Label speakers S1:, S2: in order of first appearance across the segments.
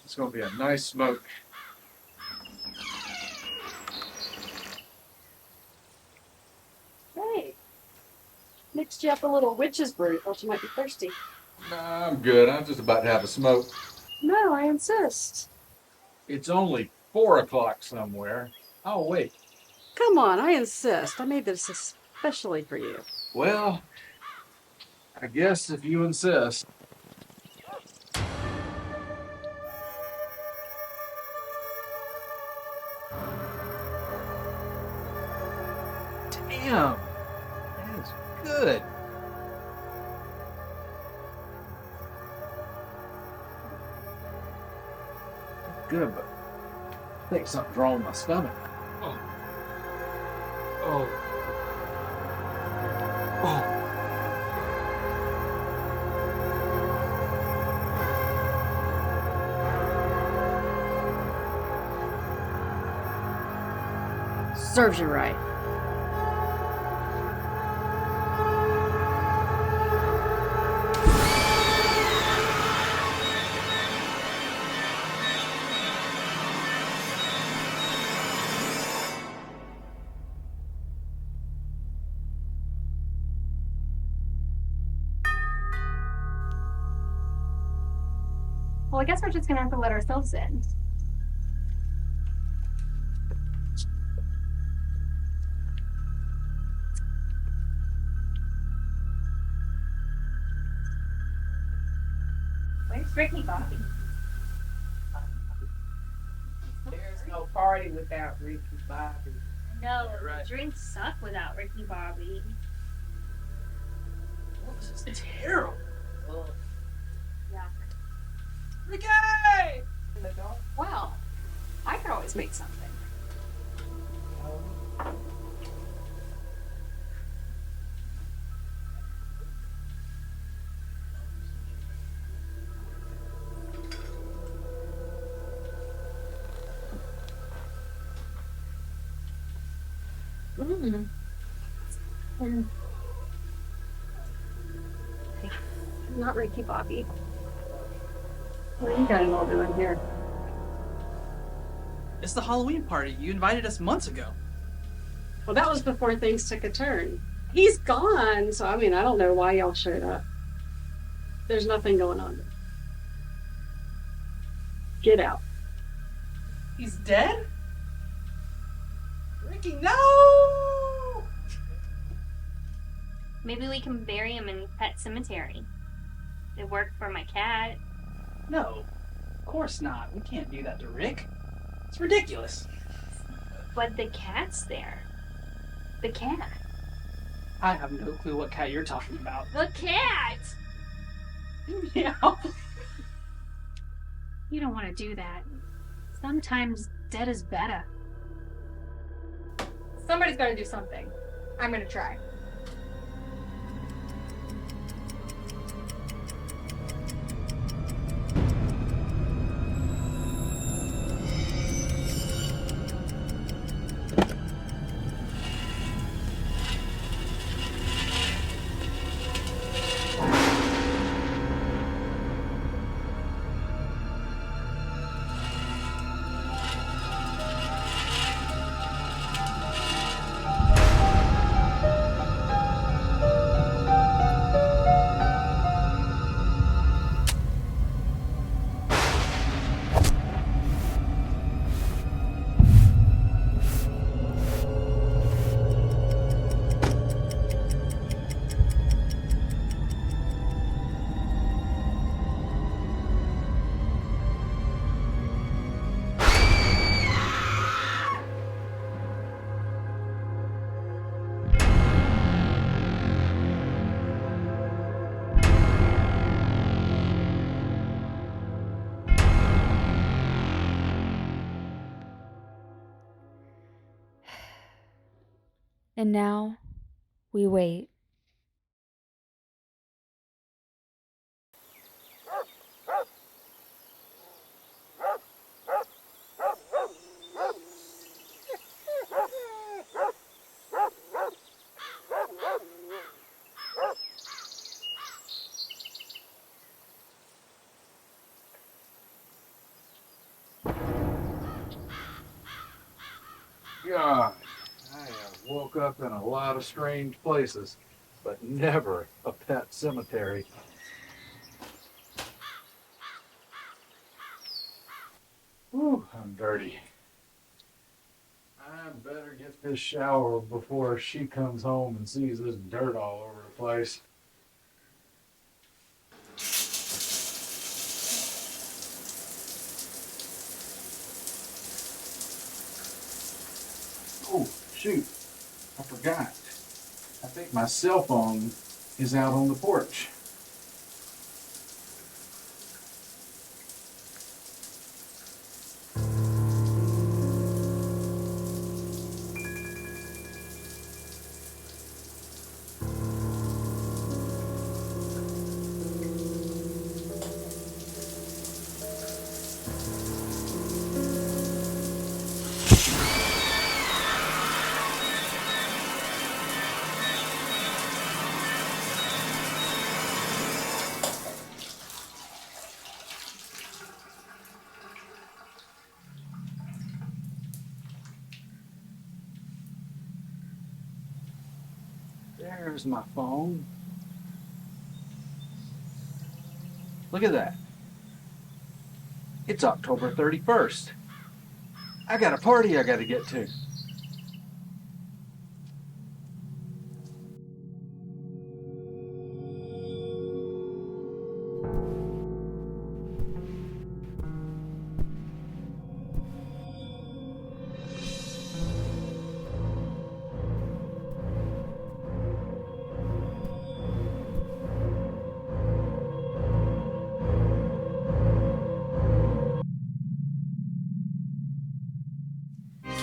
S1: It's going to be a nice smoke.
S2: Hey, mixed you up a little witch's brew. Thought you might be thirsty.
S1: Nah, I'm good. I'm just about to have a smoke.
S2: No, I insist.
S1: It's only 4 o'clock somewhere. I'll wait.
S2: Come on, I insist. I made this especially for you.
S1: Well, I guess if you insist. Damn, that is good. Good, but I think something's wrong with my stomach. Oh. Oh. Oh.
S2: Serves you right.
S3: Well, I guess we're just gonna have to let ourselves in. Where's Ricky Bobby?
S4: There's no party without Ricky Bobby.
S3: No,
S4: Right.
S3: drinks suck without Ricky Bobby.
S4: Oh, this is terrible. Ugh.
S3: Yeah.
S4: Ricky!
S2: Well, I could always make something. Not Ricky Bobby. What are you guys all doing here?
S4: It's the Halloween party. You invited us months ago.
S2: Well, that was before things took a turn. He's gone, so I mean, I don't know why y'all showed up. There's nothing going on. Get out.
S4: He's dead? Ricky, no!
S3: Maybe we can bury him in Pet Semetery. It worked for my cat.
S4: No, of course not. We can't do that to Rick. It's ridiculous.
S3: But the cat's there. The cat.
S4: I have no clue what cat you're talking about.
S3: The cat!
S4: Meow.
S3: You don't want to do that. Sometimes dead is better. Somebody's got to do something. I'm going to try.
S5: And now we wait.
S1: God, I have woke up in a lot of strange places, but never a pet cemetery. Whew, I'm dirty. I better get this shower before she comes home and sees this dirt all over the place. Oh, shoot. I forgot. I think my cell phone is out on the porch. There's my phone. Look at that. It's October 31st. I got a party I got to get to.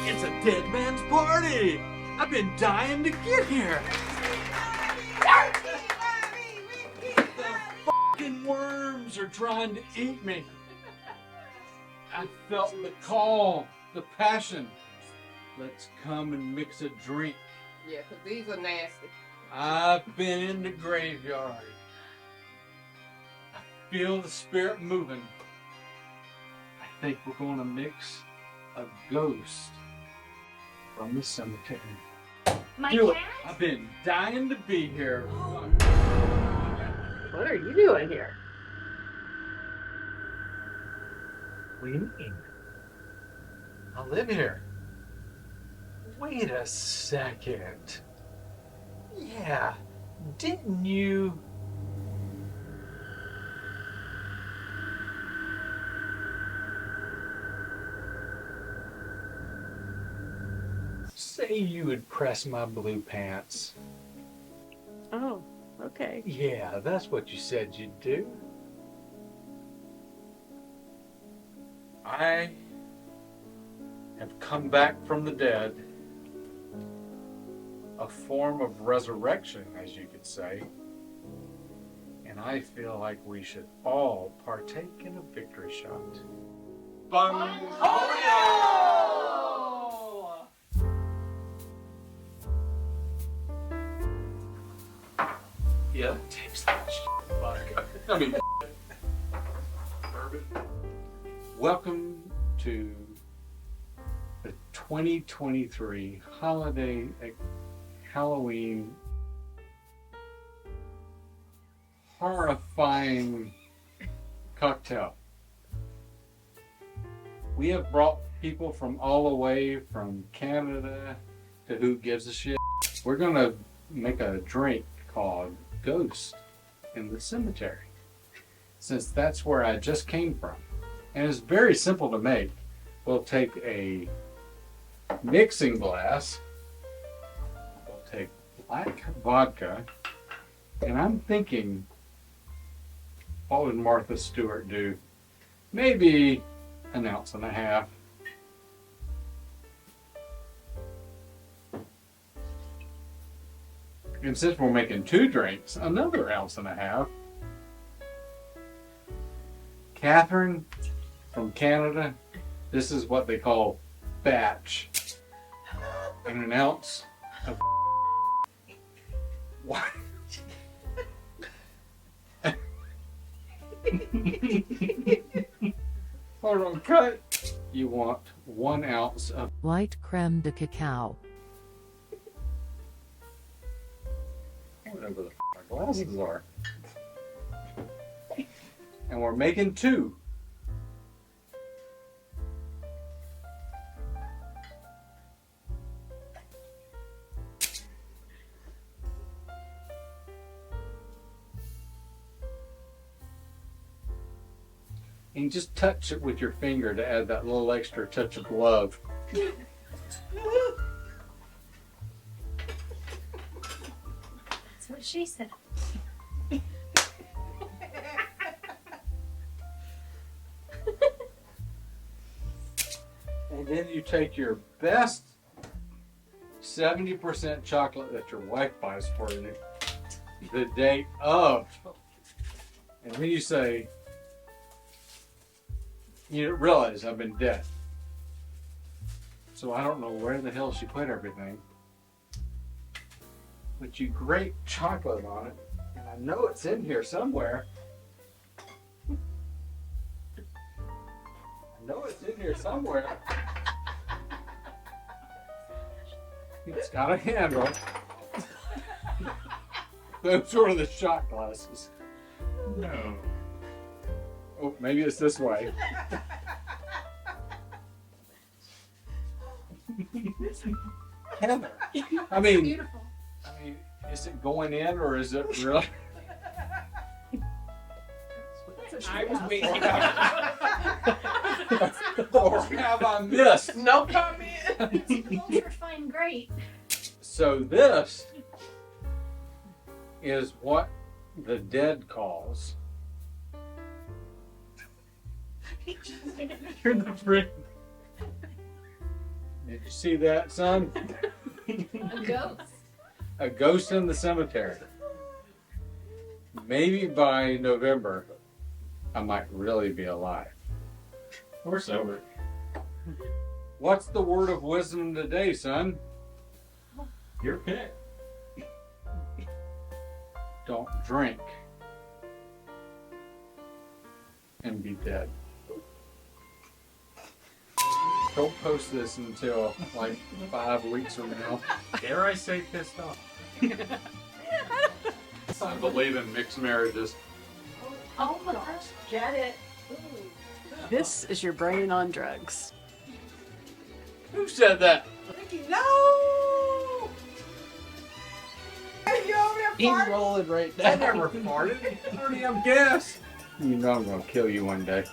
S1: It's a dead man's party! I've been dying to get here! The fucking worms are trying to eat me! I felt the call, the passion. Let's come and mix a drink.
S6: Yeah, 'cause these are nasty.
S1: I've been in the graveyard. I feel the spirit moving. I think we're going to mix a ghost from the cemetery.
S3: My
S1: Do it.
S3: cat?
S1: I've been dying to be here.
S2: What are you doing here?
S1: What do you mean? I live here. Wait a second. Yeah, didn't you? Say you would press my blue pants.
S2: Oh, okay.
S1: Yeah, that's what you said you'd do. I have come back from the dead, a form of resurrection, as you could say, and I feel like we should all partake in a victory shot. Yeah, it takes that shit, vodka. I mean, bourbon. Welcome to the 2023 holiday Halloween horrifying cocktail. We have brought people from all the way from Canada to who gives a shit. We're gonna make a drink called Ghost in the Cemetery, since that's where I just came from. And it's very simple to make. We'll take a mixing glass, we'll take Black Vodka, and I'm thinking, what would Martha Stewart do? Maybe an ounce and a half. And since we're making 2 drinks, another ounce and a half. Catherine from Canada, this is what they call batch. And an ounce of what? Hold on, cut. You want 1 ounce of
S7: White creme de cacao.
S1: whatever the my glasses are. And we're making 2. And just touch it with your finger to add that little extra touch of love.
S3: That's what she said.
S1: And then you take your best 70% chocolate that your wife buys for you the day of. And then you say, you realize I've been dead. So I don't know where the hell she put everything. But you grate chocolate on it. And I know it's in here somewhere. I know it's in here somewhere. It's got a handle. Those are the shot glasses. No. Oh, maybe it's this way. Heather. I mean, is it going in or is it really?
S4: I was waiting.
S1: Or have I missed?
S6: No comment.
S3: Ultrafine great.
S1: So this is what the dead calls.
S4: You're the friend.
S1: Did you see that, son?
S3: A ghost.
S1: A ghost in the cemetery. Maybe by November, I might really be alive.
S4: Or sober.
S1: What's the word of wisdom today, son?
S4: Your pick.
S1: Don't drink and be dead. Don't post this until like 5 weeks from now.
S4: Dare I say pissed off?
S1: I believe in mixed marriages.
S3: Oh my gosh.
S2: Get it. This is your brain on drugs.
S1: Who said that?
S6: No! You over there
S4: He's
S6: farting?
S4: rolling right
S1: I
S4: now.
S1: never farted. I already have gas. You know I'm gonna kill you one day.